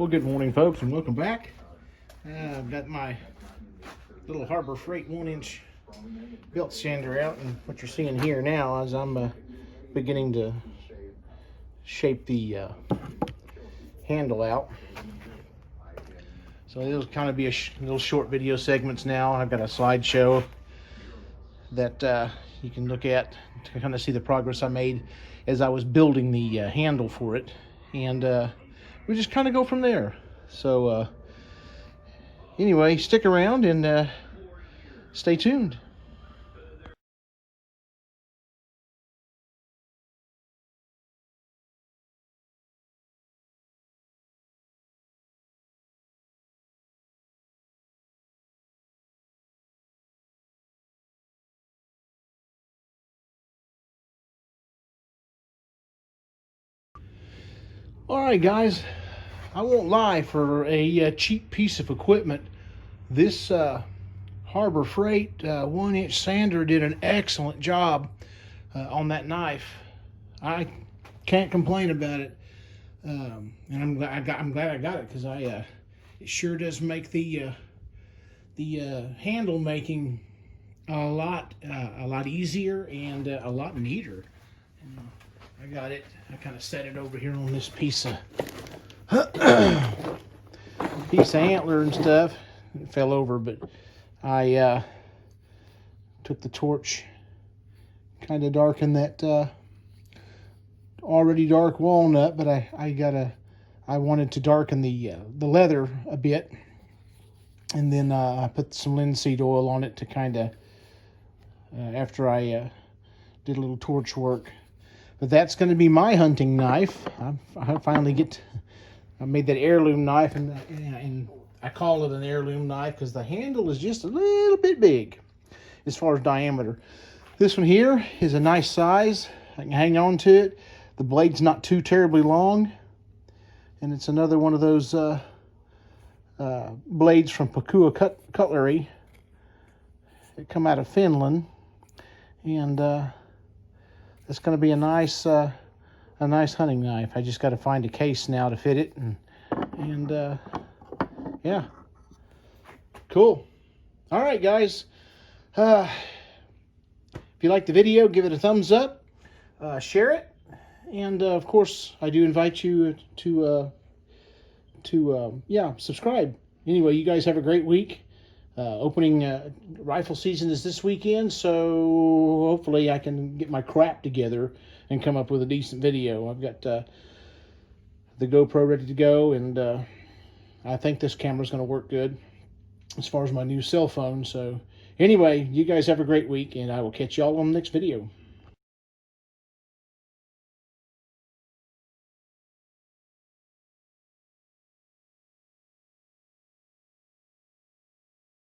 Well, good morning, folks, and welcome back. I've got my little Harbor Freight 1-inch belt sander out, and what you're seeing here now is I'm beginning to shape the handle out. So it'll kind of be a little short video segments now. I've got a slideshow that you can look at to kind of see the progress I made as I was building the handle for it, and we just kind of go from there. So anyway, stick around and stay tuned. Alright guys, I won't lie, for a cheap piece of equipment, this Harbor Freight 1-inch sander did an excellent job on that knife. I can't complain about it, and I'm glad I got it, because it sure does make the handle making a lot easier and a lot neater. I got it. I kind of set it over here on this piece of antler and stuff. It fell over, but I took the torch, kind of darkened that already dark walnut, but I wanted to darken the leather a bit, and then I put some linseed oil on it to kind of after I did a little torch work. But that's going to be my hunting knife. I finally I made that heirloom knife, and I call it an heirloom knife because the handle is just a little bit big as far as diameter. This one here is a nice size. I can hang on to it. The blade's not too terribly long, and it's another one of those blades from Pakua Cutlery that come out of Finland, and it's going to be a nice hunting knife. I just got to find a case now to fit it, and yeah, cool. All right, guys. If you like the video, give it a thumbs up, share it, and of course, I do invite you to subscribe. Anyway, you guys have a great week. Opening rifle season is this weekend, so hopefully I can get my crap together and come up with a decent video. I've got the GoPro ready to go, and I think this camera's going to work good as far as my new cell phone. So anyway, you guys have a great week, and I will catch y'all on the next video.